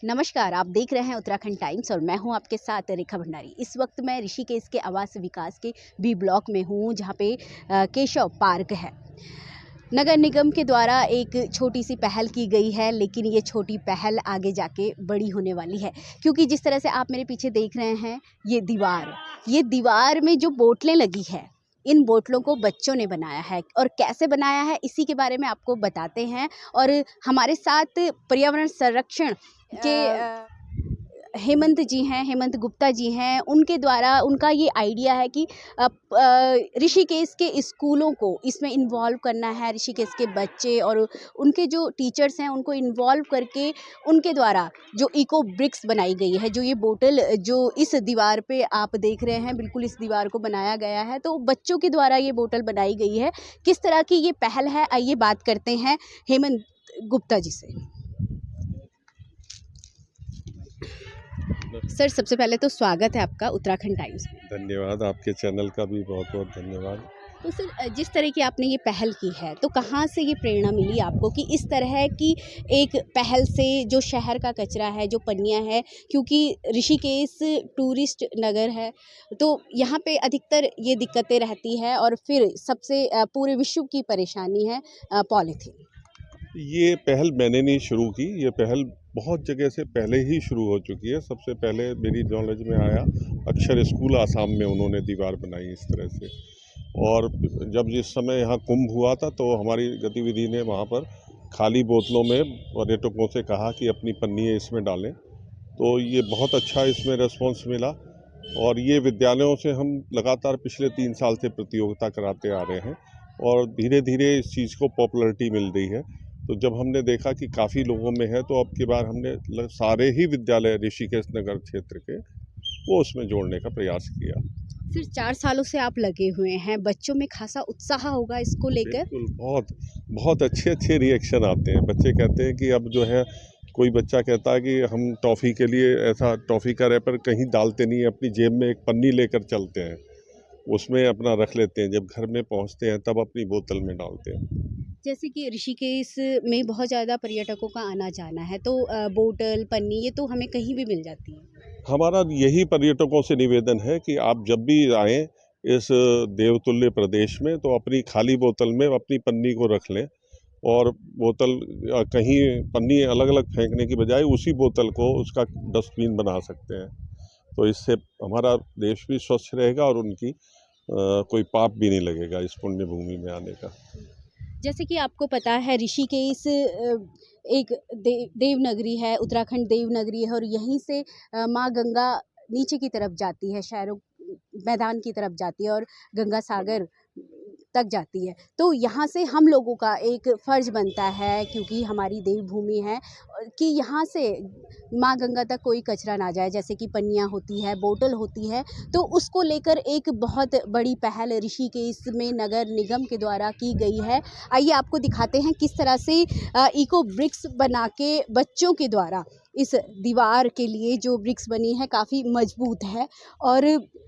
नमस्कार, आप देख रहे हैं उत्तराखंड टाइम्स और मैं हूं आपके साथ रेखा भंडारी। इस वक्त मैं ऋषिकेश के आवास विकास के बी ब्लॉक में हूं, जहां पे केशव पार्क है। नगर निगम के द्वारा एक छोटी सी पहल की गई है, लेकिन ये छोटी पहल आगे जाके बड़ी होने वाली है, क्योंकि जिस तरह से आप मेरे पीछे देख रहे हैं ये दीवार में जो बोतलें लगी है, इन बोतलों को बच्चों ने बनाया है। और कैसे बनाया है इसी के बारे में आपको बताते हैं। और हमारे साथ पर्यावरण संरक्षण के हेमंत गुप्ता जी हैं। उनके द्वारा उनका ये आइडिया है कि ऋषिकेश के स्कूलों को इसमें इन्वॉल्व करना है। ऋषिकेश के बच्चे और उनके जो टीचर्स हैं उनको इन्वॉल्व करके उनके द्वारा जो इको ब्रिक्स बनाई गई है, जो ये बोतल जो इस दीवार पे आप देख रहे हैं, बिल्कुल इस दीवार को बनाया गया है, तो बच्चों के द्वारा ये बोतल बनाई गई है। किस तरह की ये पहल है, आइए बात करते हैं हेमंत गुप्ता जी से। सर, सबसे पहले तो स्वागत है आपका उत्तराखंड टाइम्स में। धन्यवाद, आपके चैनल का भी बहुत बहुत धन्यवाद। तो सर, जिस तरह की आपने ये पहल की है, तो कहाँ से ये प्रेरणा मिली आपको कि इस तरह की एक पहल से जो शहर का कचरा है, जो पन्नियाँ है, क्योंकि ऋषिकेश टूरिस्ट नगर है, तो यहाँ पे अधिकतर ये दिक्कतें रहती है और फिर सबसे पूरे विश्व की परेशानी है पॉलीथीन। ये पहल मैंने नहीं शुरू की, ये पहल बहुत जगह से पहले ही शुरू हो चुकी है। सबसे पहले मेरी नॉलेज में आया अक्षर स्कूल आसाम में, उन्होंने दीवार बनाई इस तरह से। और जब जिस समय यहाँ कुंभ हुआ था तो हमारी गतिविधि ने वहाँ पर खाली बोतलों में पर्यटकों से कहा कि अपनी पन्नियाँ इसमें डालें, तो ये बहुत अच्छा इसमें रिस्पॉन्स मिला। और ये विद्यालयों से हम लगातार पिछले 3 साल से प्रतियोगिता कराते आ रहे हैं और धीरे धीरे इस चीज़ को पॉपुलैरिटी मिल रही है। तो जब हमने देखा कि काफ़ी लोगों में है, तो अब की बार हमने सारे ही विद्यालय ऋषिकेश नगर क्षेत्र के वो उसमें जोड़ने का प्रयास किया। सिर्फ 4 सालों से आप लगे हुए हैं, बच्चों में खासा उत्साह होगा इसको लेकर। बिल्कुल, बहुत बहुत अच्छे रिएक्शन आते हैं। बच्चे कहते हैं कि अब जो है, कोई बच्चा कहता है कि हम टॉफ़ी के लिए ऐसा टॉफ़ी का रैपर कहीं डालते नहीं है, अपनी जेब में एक पन्नी लेकर चलते हैं, उसमें अपना रख लेते हैं, जब घर में पहुंचते हैं तब अपनी बोतल में डालते हैं। जैसे कि ऋषिकेश में बहुत ज़्यादा पर्यटकों का आना जाना है, तो बोतल पन्नी ये तो हमें कहीं भी मिल जाती है। हमारा यही पर्यटकों से निवेदन है कि आप जब भी आएँ इस देवतुल्य प्रदेश में, तो अपनी खाली बोतल में अपनी पन्नी को रख लें और बोतल कहीं पन्नी अलग अलग फेंकने की बजाय उसी बोतल को उसका डस्टबिन बना सकते हैं। तो इससे हमारा देश भी स्वच्छ रहेगा और उनकी कोई पाप भी नहीं लगेगा इस पुण्य भूमि में आने का। जैसे कि आपको पता है ऋषिकेश एक देवनगरी है, उत्तराखंड देवनगरी है, और यहीं से माँ गंगा नीचे की तरफ जाती है, शहरों मैदान की तरफ जाती है और गंगा सागर तक जाती है। तो यहाँ से हम लोगों का एक फ़र्ज़ बनता है, क्योंकि हमारी देवभूमि है, कि यहाँ से माँ गंगा तक कोई कचरा ना जाए। जैसे कि पन्नियाँ होती है, बोतल होती है, तो उसको लेकर एक बहुत बड़ी पहल ऋषिकेश में नगर निगम के द्वारा की गई है। आइए आपको दिखाते हैं किस तरह से इको ब्रिक्स बना के बच्चों के द्वारा इस दीवार के लिए जो ब्रिक्स बनी है काफ़ी मजबूत है और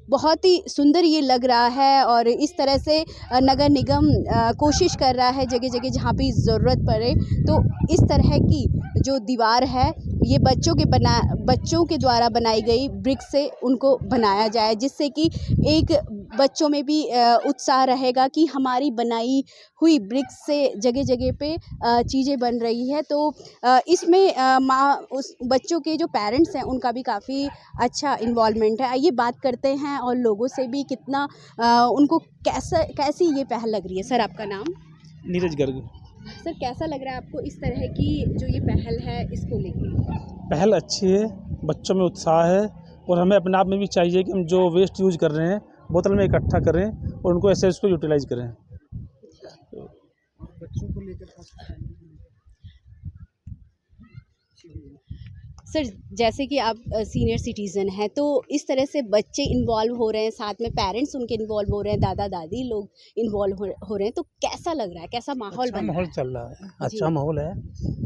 बहुत ही सुंदर ये लग रहा है। और इस तरह से नगर निगम कोशिश कर रहा है जगह जगह जहाँ पे ज़रूरत पड़े, तो इस तरह की जो दीवार है ये बच्चों के द्वारा बनाई गई ब्रिक्स से उनको बनाया जाए, जिससे कि एक बच्चों में भी उत्साह रहेगा कि हमारी बनाई हुई ब्रिक्स से जगह जगह पे चीज़ें बन रही है। तो इसमें उस बच्चों के जो पेरेंट्स हैं उनका भी काफ़ी अच्छा इन्वॉल्वमेंट है। आइए बात करते हैं और लोगों से भी कितना उनको कैसी ये पहल लग रही है। सर, आपका नाम? नीरज गर्ग। सर, कैसा लग रहा है आपको इस तरह की जो ये पहल है इसको लेके? पहल अच्छी है, बच्चों में उत्साह है और हमें अपने आप में भी चाहिए कि हम जो वेस्ट यूज़ कर रहे हैं बोतल में इकट्ठा करें और उनको ऐसे उसको यूटिलाइज़ करें। बच्चों को लेकर सर, जैसे कि आप सीनियर सिटीज़न हैं, तो इस तरह से बच्चे इन्वॉल्व हो रहे हैं, साथ में पेरेंट्स उनके इन्वॉल्व हो रहे हैं, दादा दादी लोग इन्वॉल्व हो रहे हैं, तो कैसा लग रहा है, कैसा माहौल अच्छा बन रहा माहौल है? चल रहा है, जी। अच्छा माहौल है।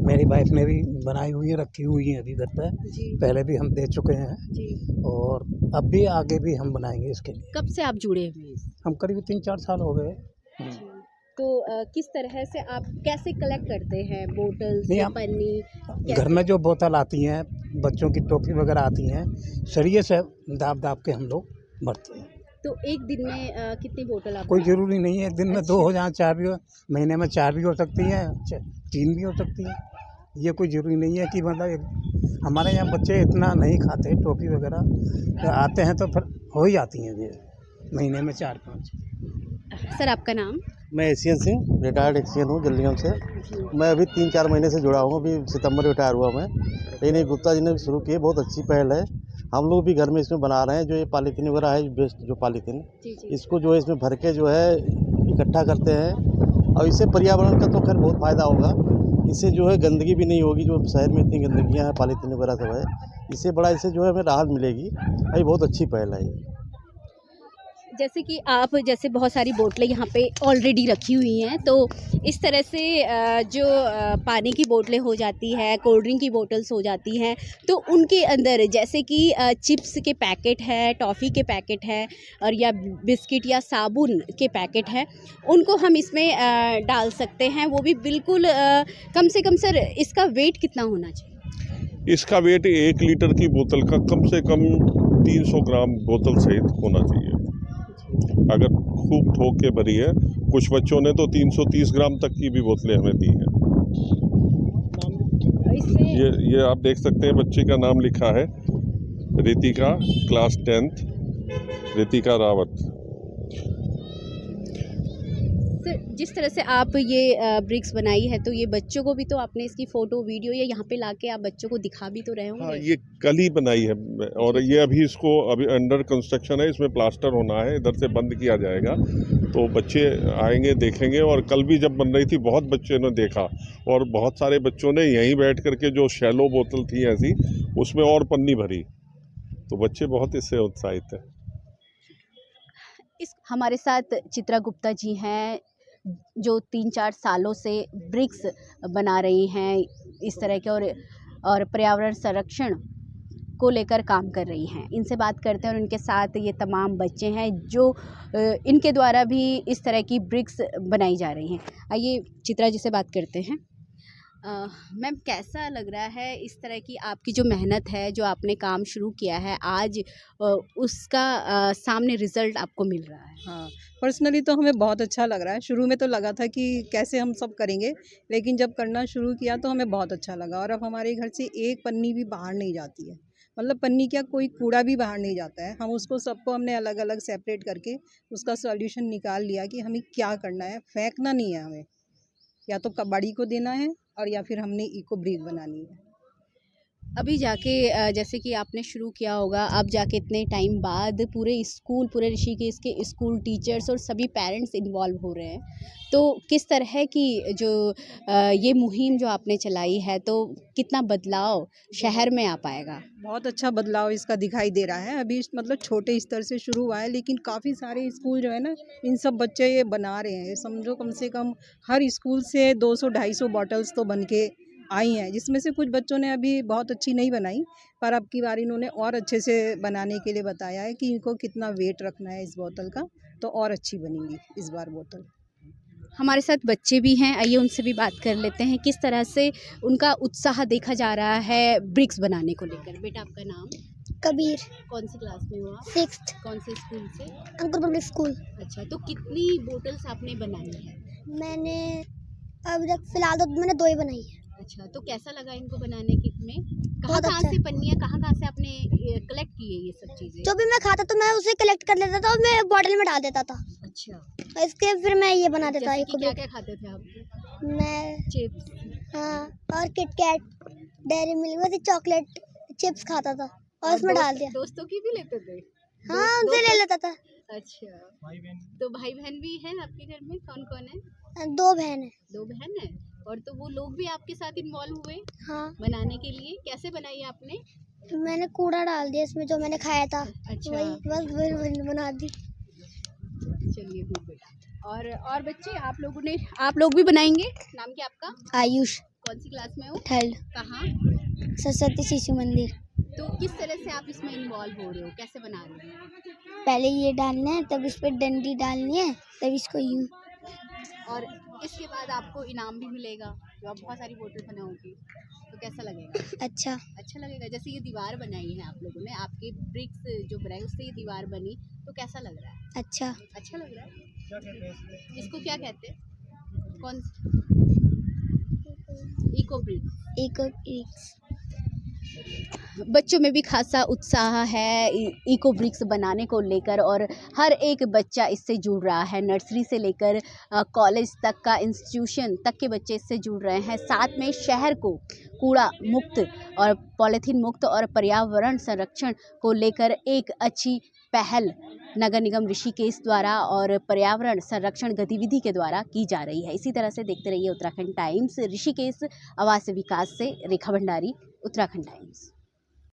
मेरी वाइफ ने भी बनाई हुई है, रखी हुई है अभी घर पे। जी पहले भी हम दे चुके हैं जी। और अब भी आगे भी हम बनाएंगे इसके लिए। कब से आप जुड़े हुए हैं? हम करीब 3-4 साल हो गए। जी। तो किस तरह से आप कैसे कलेक्ट करते हैं बोतल्स नहीं, या हम पन्नी? घर में जो बोतल आती हैं बच्चों की टॉफ़ी वगैरह आती हैं, सरिये से दाब दाब के हम लोग भरते हैं। तो एक दिन में कितनी बोतल आप कोई ज़रूरी नहीं है दिन में 2 हो जाएं, 4 भी हो, महीने में 4 भी हो सकती हैं, 3 भी हो सकती हैं। ये कोई ज़रूरी नहीं है कि मतलब हमारे यहाँ बच्चे इतना नहीं खाते टॉफ़ी वगैरह, तो आते हैं तो फिर हो ही जाती हैं ये महीने में 4-5। सर आपका नाम? मैं एशियन सिंह रिटायर्ड एक्सियन हूँ जल्लियों से। मैं अभी 3-4 महीने से जुड़ा हूँ, अभी सितंबर रिटायर हुआ मैं। लेकिन ये गुप्ता जी ने शुरू की है, बहुत अच्छी पहल है। हम लोग भी घर में इसमें बना रहे हैं, जो ये पॉलीथीन वगैरह है वेस्ट जो पॉलीथीन, जी जी। इसको जो है इसमें भर के जो है इकट्ठा करते हैं और इससे पर्यावरण का तो खैर बहुत फ़ायदा होगा। इससे जो है गंदगी भी नहीं होगी, जो शहर में इतनी गंदगियाँ हैं पॉलीथीन वगैरह सब है, इससे बड़ा इससे जो है हमें राहत मिलेगी। ये बहुत अच्छी पहल है ये। जैसे कि आप जैसे बहुत सारी बोतलें यहाँ पे ऑलरेडी रखी हुई हैं, तो इस तरह से जो पानी की बोतलें हो जाती है, कोल्ड ड्रिंक की बोतल्स हो जाती हैं, तो उनके अंदर जैसे कि चिप्स के पैकेट है, टॉफ़ी के पैकेट है और या बिस्किट या साबुन के पैकेट है, उनको हम इसमें डाल सकते हैं। वो भी बिल्कुल कम से कम सर इसका वेट कितना होना चाहिए? इसका वेट 1 लीटर की बोतल का कम से कम 300 ग्राम बोतल सहित होना चाहिए। अगर खूब ठोक के भरी है, कुछ बच्चों ने तो 330 ग्राम तक की भी बोतलें हमें दी हैं। ये आप देख सकते हैं, बच्चे का नाम लिखा है Ritika, class 10th, Ritika Rawat. Sir जिस तरह से आप ये ब्रिक्स बनाई है, तो ये बच्चों को भी तो आपने इसकी फ़ोटो वीडियो या यहाँ पे लाके आप बच्चों को दिखा भी तो रहे होंगे? हाँ, ये कल ही बनाई है और ये अभी अंडर कंस्ट्रक्शन है, इसमें प्लास्टर होना है, इधर से बंद किया जाएगा। तो बच्चे आएंगे देखेंगे, और कल भी जब बन रही थी बहुत बच्चों ने देखा, और बहुत सारे बच्चों ने यहीं बैठ करके जो शैलो बोतल थी ऐसी, उसमें और पन्नी भरी। तो बच्चे बहुत इससे उत्साहित हैं। इस हमारे साथ चित्रा गुप्ता जी हैं, जो 3-4 सालों से ब्रिक्स बना रही हैं इस तरह के, और पर्यावरण संरक्षण को लेकर काम कर रही हैं। इनसे बात करते हैं और उनके साथ ये तमाम बच्चे हैं जो इनके द्वारा भी इस तरह की ब्रिक्स बनाई जा रही हैं। आइए चित्रा जी से बात करते हैं। मैम कैसा लग रहा है इस तरह की आपकी जो मेहनत है, जो आपने काम शुरू किया है, आज उसका सामने रिज़ल्ट आपको मिल रहा है? हाँ, पर्सनली तो हमें बहुत अच्छा लग रहा है। शुरू में तो लगा था कि कैसे हम सब करेंगे, लेकिन जब करना शुरू किया तो हमें बहुत अच्छा लगा, और अब हमारे घर से एक पन्नी भी बाहर नहीं जाती है। मतलब पन्नी क्या, कोई कूड़ा भी बाहर नहीं जाता है। हम उसको सबको हमने अलग अलग सेपरेट करके उसका सॉल्यूशन निकाल लिया कि हमें क्या करना है। फेंकना नहीं है हमें, या तो कबाड़ी को देना है और या फिर हमने इको ब्रिक बनानी है। अभी जाके जैसे कि आपने शुरू किया होगा, अब जाके इतने टाइम बाद पूरे स्कूल, पूरे ऋषिकेश के स्कूल टीचर्स और सभी पेरेंट्स इन्वॉल्व हो रहे हैं, तो किस तरह की जो ये मुहिम जो आपने चलाई है, तो कितना बदलाव शहर में आ पाएगा? बहुत अच्छा बदलाव इसका दिखाई दे रहा है। अभी मतलब छोटे स्तर से शुरू हुआ है, लेकिन काफ़ी सारे स्कूल जो है ना, इन सब बच्चे ये बना रहे हैं। समझो कम से कम हर स्कूल से 200-250 बॉटल्स तो बन के आई हैं, जिसमें से कुछ बच्चों ने अभी बहुत अच्छी नहीं बनाई, पर अब की बार इन्होंने और अच्छे से बनाने के लिए बताया है कि इनको कितना वेट रखना है इस बोतल का, तो और अच्छी बनेंगी इस बार बोतल। हमारे साथ बच्चे भी हैं, आइए उनसे भी बात कर लेते हैं, किस तरह से उनका उत्साह देखा जा रहा है ब्रिक्स बनाने को लेकर। बेटा आपका नाम? कबीर, कौन सी क्लास में हो आप? 6th, कौन से स्कूल से? अंकुर पब्लिक स्कूल। अच्छा, तो कितनी बोतल्स आपने बनाई है? मैंने अभी तक फ़िलहाल तो मैंने 2 ही बनाई है। अच्छा, तो कैसा लगा इनको बनाने में? कहाँ बहुत अच्छा। से पन्नियाँ कहाँ से आपने कलेक्ट की है ये सब चीज़ें? जो भी मैं खाता तो मैं उसे कलेक्ट कर लेता था और मैं बॉटल में डाल देता था। अच्छा, और इसके फिर मैं ये बना देता जैसे कि इको ब्रिक। क्या-क्या खाते थे आप? मैं चिप्स? हाँ, और किटकैट, डेयरी मिल्क, वैसे चॉकलेट चिप्स खाता था और उसमें डाल दिया। दोस्तों की भी लेते थे? हाँ, उनसे ले लेता था। अच्छा, तो भाई-बहन भी हैं आपके घर में? कौन-कौन है? 2 बहन है। 2 बहन हैं? और तो वो लोग भी आपके साथ इन्वॉल्व हुए हाँ, बनाने के लिए? कैसे बनाई आपने? मैंने कूड़ा डाल दिया इसमें जो मैंने खाया था। अच्छा। वही बस वही बना दी। चलिए गुड बेटा। और बच्चे आप लोग भी बनाएंगे? नाम क्या आपका? आयुष, कौन सी क्लास में हो? 3rd, कहाँ? सरस्वती शिशु मंदिर। तो किस तरह से आप इसमें इन्वॉल्व हो रहे हो? कैसे बना रहे हो? पहले ये डालना है, तब इस पे डंडी डालनी है, तब इसको यूँ। और इसके बाद आपको इनाम भी मिलेगा, जो आप बहुत सारी बोतल बनाओगी, तो कैसा लगेगा? अच्छा। अच्छा लगेगा। जैसे ये दीवार बनाई है आप लोगों ने, आपके ब्रिक्स जो बनाए उससे ये दीवार बनी, तो कैसा लग रहा है? अच्छा। अच्छा लग रहा है। इसको क्या कहते हैं? कौन? Eco brick. Eco bricks. बच्चों में भी खासा उत्साह है इको ब्रिक्स बनाने को लेकर, और हर एक बच्चा इससे जुड़ रहा है। नर्सरी से लेकर कॉलेज तक का, इंस्टीट्यूशन तक के बच्चे इससे जुड़ रहे हैं। साथ में शहर को कूड़ा मुक्त और पॉलीथीन मुक्त और पर्यावरण संरक्षण को लेकर एक अच्छी पहल नगर निगम ऋषिकेश द्वारा और पर्यावरण संरक्षण गतिविधि के द्वारा की जा रही है। इसी तरह से देखते रहिए उत्तराखंड टाइम्स। ऋषिकेश आवास विकास से रेखा भंडारी, उत्तराखंड टाइम्स।